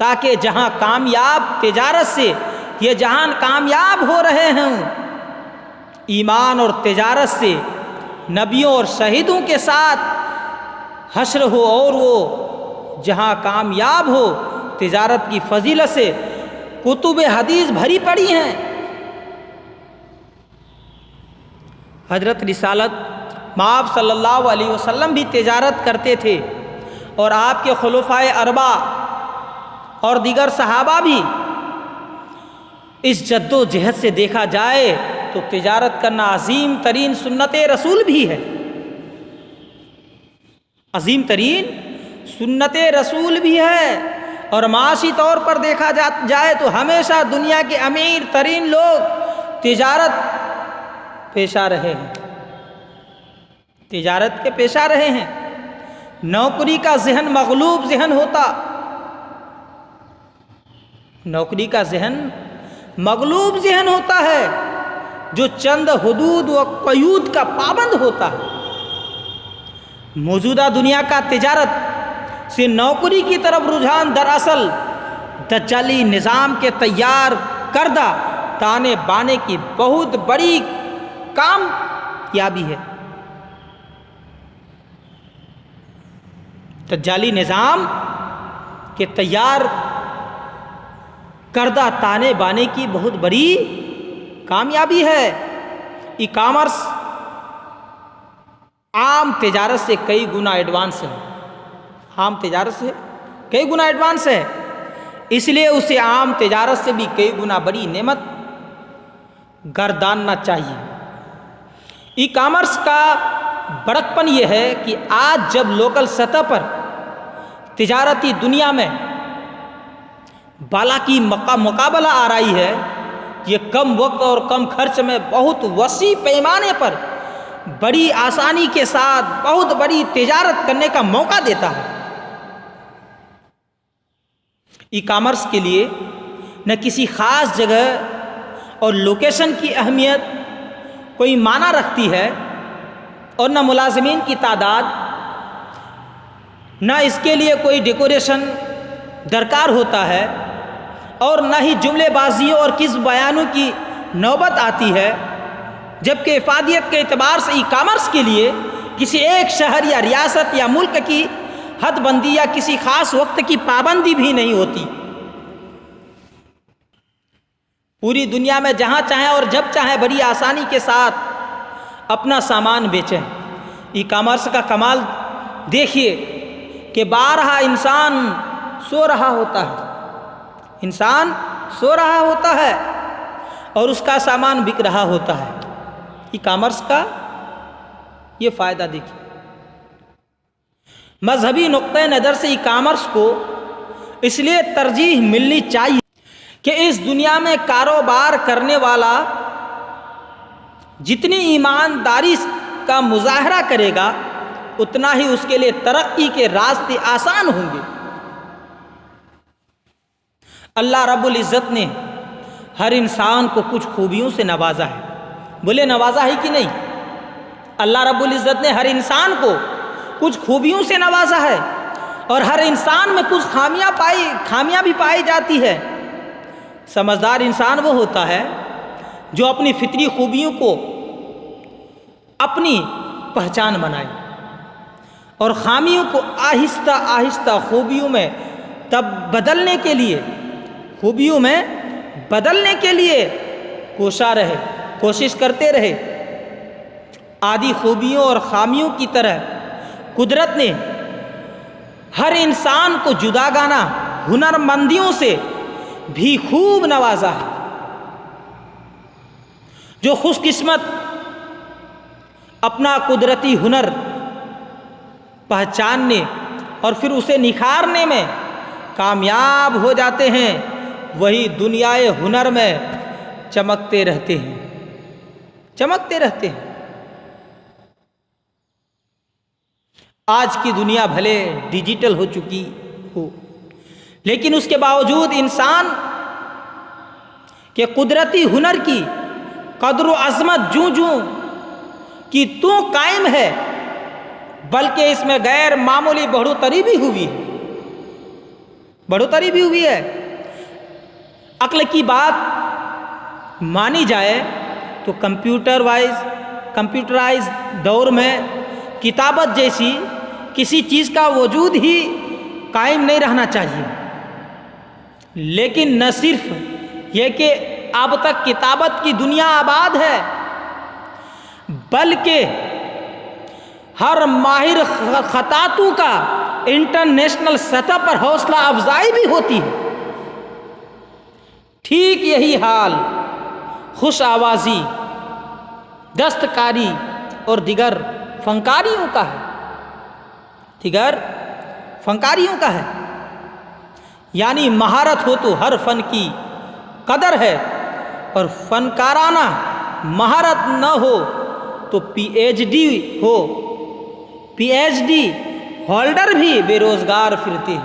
ताकि जहां कामयाब तिजारत से ये जहान कामयाब हो रहे हैं, ईमान और तिजारत से नबियों और शहीदों के साथ हश्र हो, और वो जहां कामयाब हो तिजारत की फजीलत से कुतुब हदीस भरी पड़ी हैं। हजरत रिसालत माब सल्लल्लाहु अलैहि वसल्लम भी तिजारत करते थे और आपके खुलफाए अरबा और दीगर सहाबा भी। इस जद्दोजहद से देखा जाए तो तिजारत करना अजीम तरीन सुन्नत रसूल भी है। अजीम तरीन सुन्नत रसूल भी है और माशी तौर पर देखा जाए तो हमेशा दुनिया के अमीर तरीन लोग तिजारत पेशा रहे हैं, तिजारत के पेशा रहे हैं। नौकरी का जहन मगलूब जहन होता, नौकरी का जहन मगलूब जहन होता है जो चंद हुदूद व क़यूद का पाबंद होता है। मौजूदा दुनिया का तिजारत से नौकरी की तरफ रुझान दरअसल दज्जाली निज़ाम के तैयार करदा ताने बाने की बहुत बड़ी कामयाबी है। दज्जाली निज़ाम के तैयार करदा ताने बाने की बहुत बड़ी कामयाबी है। ई कॉमर्स आम तिजारत से कई गुना एडवांस है, आम तिजारत से कई गुना एडवांस है, इसलिए उसे आम तिजारत से भी कई गुना बड़ी नेमत गर्दानना चाहिए। ई कॉमर्स का बड़कपन यह है कि आज जब लोकल सतह पर तिजारती दुनिया में बाला की मुकाबला आ रही है, ये कम वक्त और कम खर्च में बहुत वसी पैमाने पर बड़ी आसानी के साथ बहुत बड़ी तिजारत करने का मौका देता है। ई कॉमर्स के लिए न किसी ख़ास जगह और लोकेशन की अहमियत कोई माना रखती है और न मुलाजिमीन की तादाद, न इसके लिए कोई डेकोरेशन दरकार होता है और न ही जुमलेबाजियों और किस बयानों की नौबत आती है। जबकि इफादियत के एतबार से ई कॉमर्स के लिए किसी एक शहर या रियासत या मुल्क की हदबंदी या किसी ख़ास वक्त की पाबंदी भी नहीं होती। पूरी दुनिया में जहाँ चाहें और जब चाहें बड़ी आसानी के साथ अपना सामान बेचें। ई कॉमर्स का कमाल देखिए कि बारहा इंसान सो रहा होता है, इंसान सो रहा होता है और उसका सामान बिक रहा होता है। ई कॉमर्स का ये फ़ायदा देखिए। मजहबी नुक्ते नज़र से ई कॉमर्स को इसलिए तरजीह मिलनी चाहिए कि इस दुनिया में कारोबार करने वाला जितनी ईमानदारी का मुजाहरा करेगा उतना ही उसके लिए तरक्की के रास्ते आसान होंगे। अल्लाह रब्बुल इज़्ज़त ने हर इंसान को कुछ खूबियों से नवाजा है। बोले नवाजा है कि नहीं? अल्लाह रब्बुल इज़्ज़त ने हर इंसान को कुछ खूबियों से नवाजा है और हर इंसान में कुछ खामियां भी पाई जाती है। समझदार इंसान वो होता है जो अपनी फितरी खूबियों को अपनी पहचान बनाए और खामियों को आहिस्ता आहिस्ता खूबियों में बदलने के लिए कोशिश करते रहे। आदि खूबियों और खामियों की तरह कुदरत ने हर इंसान को जुदागाना हुनरमंदियों से भी खूब नवाजा है। जो खुशकिस्मत अपना कुदरती हुनर पहचानने और फिर उसे निखारने में कामयाब हो जाते हैं, वही दुनियाए हुनर में चमकते रहते हैं। आज की दुनिया भले डिजिटल हो चुकी हो, लेकिन उसके बावजूद इंसान के कुदरती हुनर की कद्र अज़मत जूं की तो कायम है, बल्कि इसमें गैर मामूली बढ़ोतरी भी हुई है। अक्ल की बात मानी जाए तो कंप्यूटराइज दौर में किताबत जैसी किसी चीज़ का वजूद ही कायम नहीं रहना चाहिए। लेकिन न सिर्फ ये कि अब तक किताबत की दुनिया आबाद है, बल्कि हर माहिर खतातू का इंटरनेशनल सतह पर हौसला अफजाई भी होती है। ठीक यही हाल खुश आवाज़ी, दस्तकारी और दिगर फनकारियों का है। यानी महारत हो तो हर फन की कदर है और फनकाराना महारत न हो तो पीएचडी होल्डर भी बेरोजगार फिरते हैं।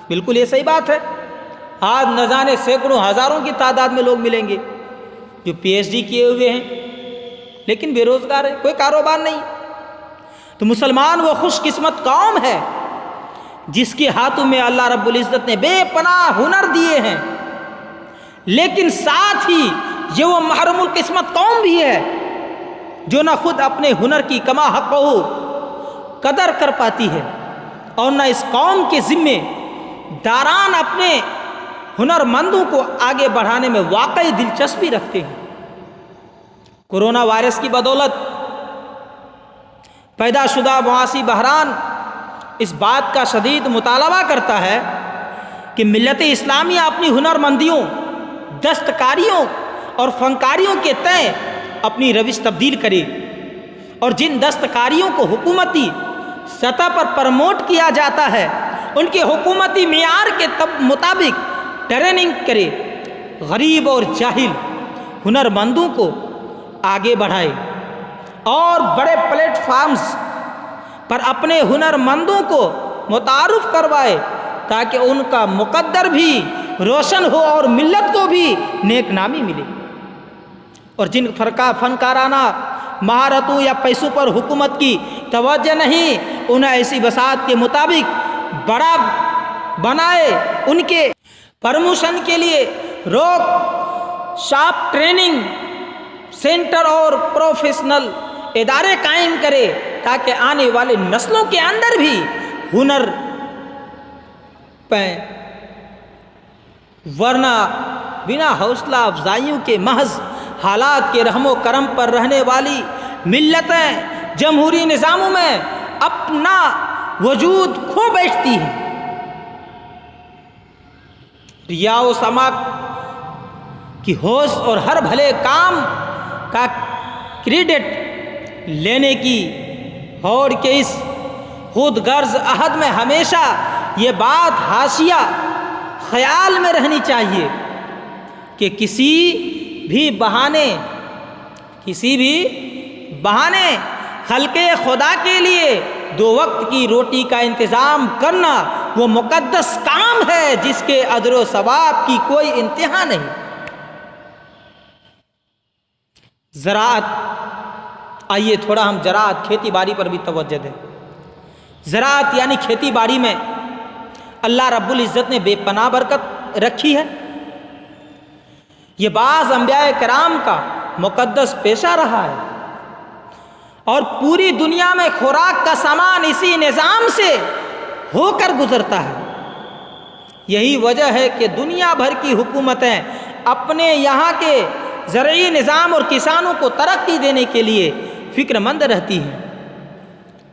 बिल्कुल ये सही बात है। आज न जाने सैकड़ों हज़ारों की तादाद में लोग मिलेंगे जो पीएचडी किए हुए हैं लेकिन बेरोजगार है, कोई कारोबार नहीं। तो मुसलमान वो खुशकिस्मत कौम है जिसके हाथों में अल्लाह रब्बुल इज़्ज़त ने बेपनाह हुनर दिए हैं, लेकिन साथ ही ये वो महरूमुल किस्मत कौम भी है जो ना खुद अपने हुनर की कमा हक़ कदर कर पाती है और न इस कौम के ज़िम्मे दारान अपने हुनरमंदों को आगे बढ़ाने में वाकई दिलचस्पी रखते हैं। कोरोना वायरस की बदौलत पैदाशुदा मुआसी बहरान इस बात का शदीद मुतालबा करता है कि मिल्लत इस्लामिया अपनी हुनरमंदियों, दस्तकारियों और फनकारियों के तय अपनी रविश तब्दील करे और जिन दस्तकारियों को हुकूमती सतह पर प्रमोट किया जाता है उनके हुकूमती मेयार के मुताबिक ट्रेनिंग करे, गरीब और जाहिल हुनरमंदों को आगे बढ़ाए और बड़े प्लेटफार्म्स पर अपने हुनरमंदों को मुतारुफ करवाए ताकि उनका मुकद्दर भी रोशन हो और मिल्लत को भी नेक नामी मिले। और जिन फनकाराना महारतों या पैसों पर हुकूमत की तवज्जो नहीं, उन्हें ऐसी बसात के मुताबिक बड़ा बनाए, उनके प्रमोशन के लिए रोक शॉप ट्रेनिंग सेंटर और प्रोफेशनल इदारे कायम करे ताकि आने वाले नस्लों के अंदर भी हुनर पाए, वरना बिना हौसला अफजाइयों के महज हालात के रहमो करम पर रहने वाली मिल्लतें जमहूरी निज़ामों में अपना वजूद खो बैठती हैं। रिया व समा की होश और हर भले काम का क्रेडिट लेने की और के इस खुद गर्ज अहद में हमेशा ये बात हाशिया ख्याल में रहनी चाहिए कि किसी भी बहाने खल्के खुदा के लिए 2 वक्त की रोटी का इंतज़ाम करना वो मुकद्दस काम है जिसके अजर व सवाब की कोई इंतहा नहीं। ज़राअत, आइए थोड़ा हम ज़राअत खेती बाड़ी पर भी तवज्जो दें। ज़राअत यानी खेती बाड़ी में अल्लाह रब्बुल इज़्ज़त ने बेपनाह बरकत रखी है। ये बाज़ अंबिया कराम का मुकद्दस पेशा रहा है और पूरी दुनिया में खुराक का सामान इसी निज़ाम से होकर गुजरता है। यही वजह है कि दुनिया भर की हुकूमतें अपने यहाँ के ज़रई निज़ाम और किसानों को तरक्की देने के लिए फ़िक्रमंद रहती हैं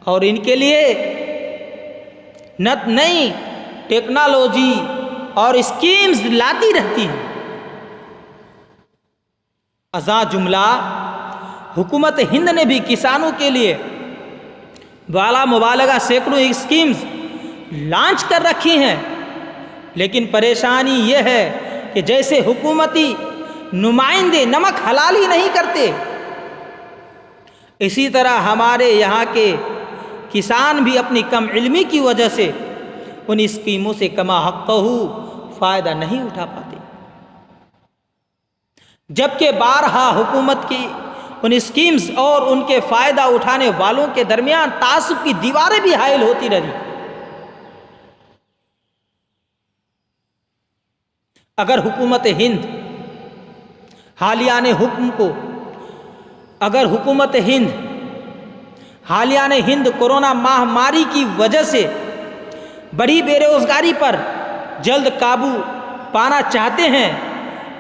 और इनके लिए नई टेक्नोलॉजी और स्कीम्स लाती रहती हैं। अज़ा जुमला हुकूमत हिंद ने भी किसानों के लिए बाला मुबालगा सैकड़ों स्कीम्स लॉन्च कर रखी हैं, लेकिन परेशानी यह है कि जैसे हुकूमती नुमाइंदे नमक हलाली नहीं करते, इसी तरह हमारे यहाँ के किसान भी अपनी कम इल्मी की वजह से उन स्कीमों से कमा हक़्क़हू फ़ायदा नहीं उठा पाते, जबकि बारहा हुकूमत की उन स्कीम्स और उनके फ़ायदा उठाने वालों के दरमियान तासुब की दीवारें भी हाइल होती रही। अगर हुकूमत हिंद कोरोना महामारी की वजह से बड़ी बेरोज़गारी पर जल्द काबू पाना चाहते हैं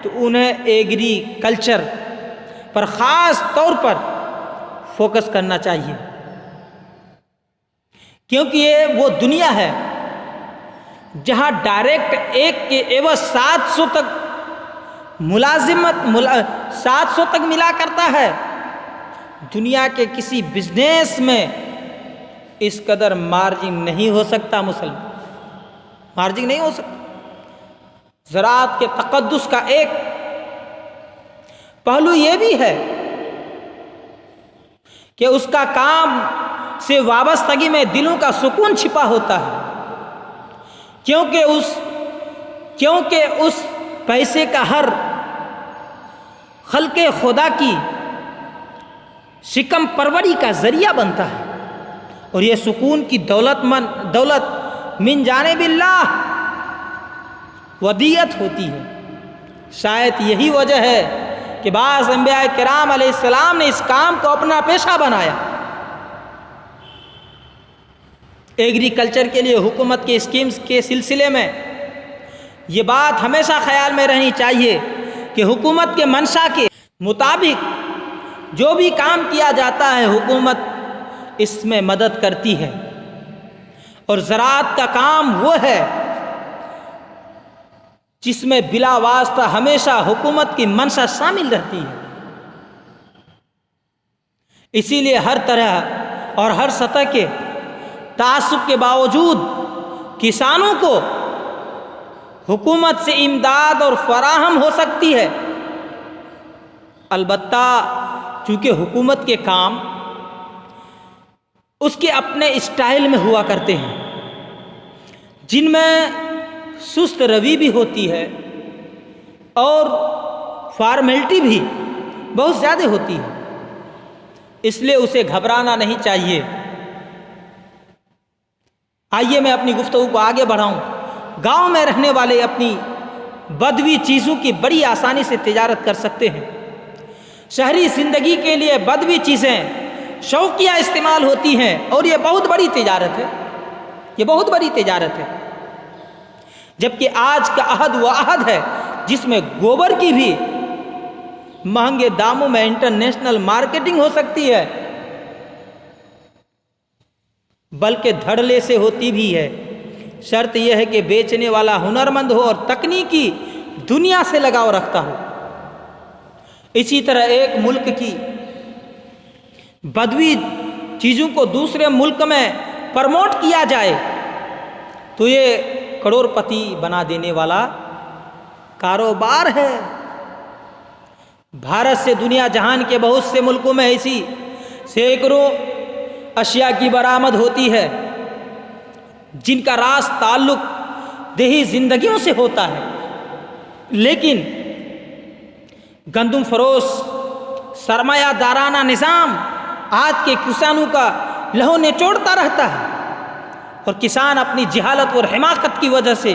तो उन्हें एग्रीकल्चर पर ख़ास तौर पर फोकस करना चाहिए, क्योंकि ये वो दुनिया है जहां डायरेक्ट एक के एवज 700 तक मुलाजिमत 700 तक मिला करता है। दुनिया के किसी बिजनेस में इस कदर मार्जिन नहीं हो सकता, मार्जिन नहीं हो सकता। ज़राअत के तक़द्दुस का एक पहलू ये भी है कि उसका काम से वाबस्तगी में दिलों का सुकून छिपा होता है, क्योंकि उस पैसे का हर खल्के खुदा की शिकम परवरी का ज़रिया बनता है और ये सुकून की दौलत मिन जानिबिल्लाह वदीयत होती है। शायद यही वजह है कि बाज़ अंबिया किराम अलैहिस्सलाम ने इस काम को अपना पेशा बनाया। एग्रीकल्चर के लिए हुकूमत के स्कीम्स के सिलसिले में ये बात हमेशा ख्याल में रहनी चाहिए कि हुकूमत के मंशा के मुताबिक जो भी काम किया जाता है हुकूमत इसमें मदद करती है, और ज़राअत का काम वो है जिसमें बिला वास्ता हमेशा हुकूमत की मंशा शामिल रहती है। इसीलिए हर तरह और हर सतह के तासुब के बावजूद किसानों को हुकूमत से इमदाद और फराहम हो सकती है। अलबत्ता चूँकि हुकूमत के काम उसके अपने स्टाइल में हुआ करते हैं, जिनमें सुस्त रवि भी होती है और फॉर्मेलिटी भी बहुत ज़्यादा होती है, इसलिए उसे घबराना नहीं चाहिए। आइए मैं अपनी गुफ्तगू को आगे बढ़ाऊं। गांव में रहने वाले अपनी बदवी चीज़ों की बड़ी आसानी से तिजारत कर सकते हैं। शहरी ज़िंदगी के लिए बदवी चीज़ें शौकिया इस्तेमाल होती हैं और ये बहुत बड़ी तिजारत है, ये बहुत बड़ी तिजारत है। जबकि आज का अहद वह अहद है जिसमें गोबर की भी महंगे दामों में इंटरनेशनल मार्केटिंग हो सकती है, बल्कि धड़ल्ले से होती भी है। शर्त यह है कि बेचने वाला हुनरमंद हो और तकनीकी दुनिया से लगाव रखता हो। इसी तरह एक मुल्क की बदवी चीज़ों को दूसरे मुल्क में प्रमोट किया जाए तो ये करोड़पति बना देने वाला कारोबार है। भारत से दुनिया जहान के बहुत से मुल्कों में ऐसी सैकड़ों अशिया की बरामद होती है जिनका रास ताल्लुक देही जिंदगियों से होता है, लेकिन गंदुम फरोश सरमायादाराना निज़ाम आज के किसानों का लहू निचोड़ता रहता है और किसान अपनी जहालत और हिमाकत की वजह से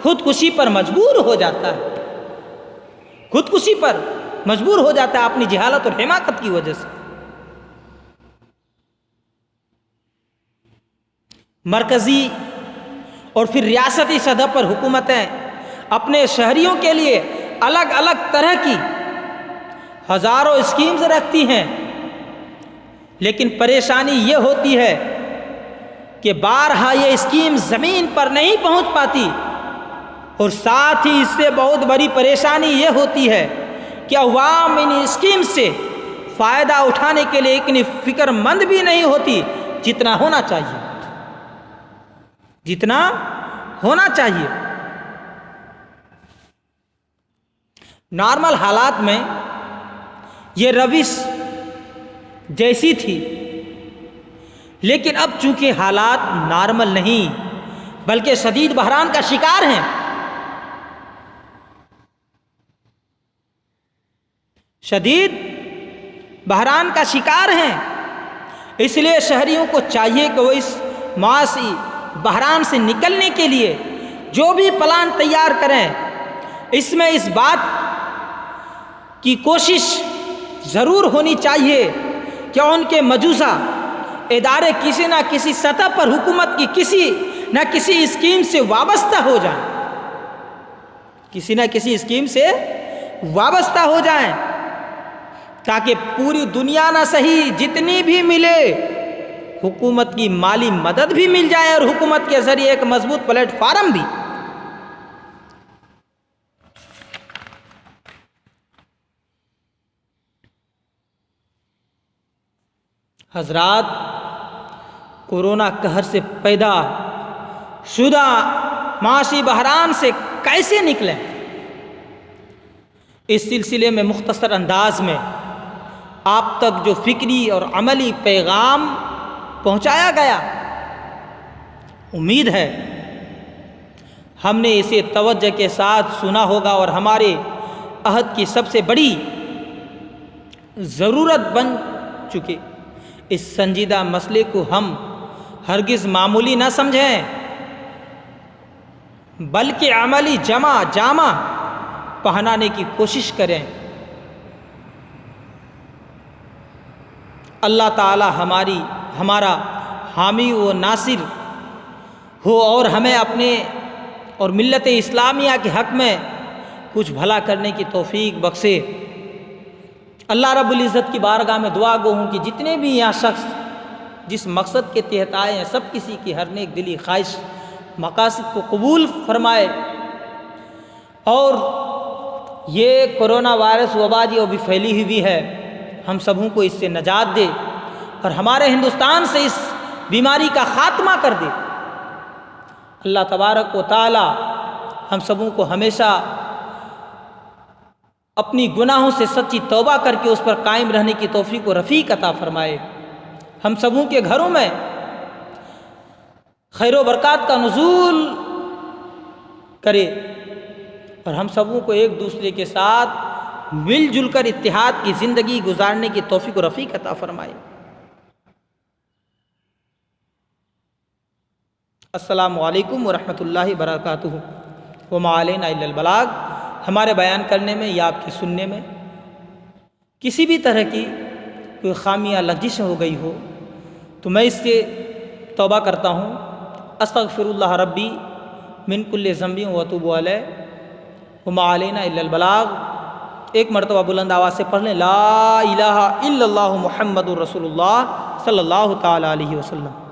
खुदकुशी पर मजबूर हो जाता है, खुदकुशी पर मजबूर हो जाता है अपनी जहालत और हिमाकत की वजह से। मरकज़ी और फिर रियासती सतह पर हुकूमतें अपने शहरियों के लिए अलग अलग तरह की हज़ारों स्कीम्स रखती हैं, लेकिन परेशानी ये होती है कि बारहा ये स्कीम ज़मीन पर नहीं पहुंच पाती, और साथ ही इससे बहुत बड़ी परेशानी ये होती है कि अवाम इन स्कीम से फ़ायदा उठाने के लिए इतनी फ़िक्रमंद भी नहीं होती जितना होना चाहिए, जितना होना चाहिए। नॉर्मल हालात में ये रविश जैसी थी, लेकिन अब चूंकि हालात नॉर्मल नहीं बल्कि शदीद बहरान का शिकार हैं, शदीद बहरान का शिकार हैं, इसलिए शहरियों को चाहिए कि वो इस मासी बहरान से निकलने के लिए जो भी प्लान तैयार करें, इसमें इस बात की कोशिश ज़रूर होनी चाहिए कि उनके मौजूदा इदारे किसी न किसी सतह पर हुकूमत की किसी न किसी स्कीम से वाबस्ता हो जाएं, किसी न किसी स्कीम से वाबस्ता हो जाएं, ताकि पूरी दुनिया ना सही जितनी भी मिले हुकूमत की माली मदद भी मिल जाए और हुकूमत के ज़रिए एक मजबूत प्लेटफार्म भी। हजरात, कोरोना कहर से पैदा शुदा माशी बहरान से कैसे निकलें, इस सिलसिले में मुख्तसर अंदाज में आप तक जो फ़िक्री और अमली पैगाम पहुंचाया गया, उम्मीद है हमने इसे तवज्जो के साथ सुना होगा और हमारे अहद की सबसे बड़ी ज़रूरत बन चुके इस संजीदा मसले को हम हरगिज़ मामूली न समझें, बल्कि अमली जामा पहनाने की कोशिश करें। अल्लाह ताला हमारा हामी व नासिर हो और हमें अपने और मिल्लत इस्लामिया के हक़ में कुछ भला करने की तौफीक बख्शे। अल्लाह रब्बुल इज़्ज़त की बारगाह में दुआ गो हूँ कि जितने भी यहाँ शख्स जिस मकसद के तहत आए हैं, सब किसी की हर नेक दिली ख्वाहिश मकासद को कबूल फरमाए और ये कोरोना वायरस वबा जो अभी फैली हुई है, हम सबों को इससे नजात दे और हमारे हिंदुस्तान से इस बीमारी का ख़ात्मा कर दे। अल्लाह तबारक व तआला हम सबों को हमेशा अपनी गुनाहों से सच्ची तौबा करके उस पर कायम रहने की तौफीक व रफ़ीक अता फ़रमाए। हम सबों के घरों में खैर व बरक़ात का नुज़ूल करे और हम सबों को एक दूसरे के साथ मिलजुल कर इत्तिहाद की ज़िंदगी गुजारने की तौफीक व रफ़ीक अता फ़रमाए। अस्सलामु अलैकुम व रहमतुल्लाहि व बरकातुहू व मा अलैना इल्लल बलाग। हमारे बयान करने में या आपके सुनने में किसी भी तरह की कोई खामी या लग़ज़िश हो गई हो तो मैं इससे तौबा करता हूँ। अस्तग़फ़िरुल्लाह रब्बी मिन कुल्लि ज़ंबि व अतूबु अलैहि व मा अलैना इल्लल बलाग। एक मरतबा बुलंद आवाज़ से पढ़ लें, ला इलाहा इल्लल्लाहु मुहम्मदुर रसूलुल्लाह सल्लल्लाहु ताला अलैहि वसल्लम।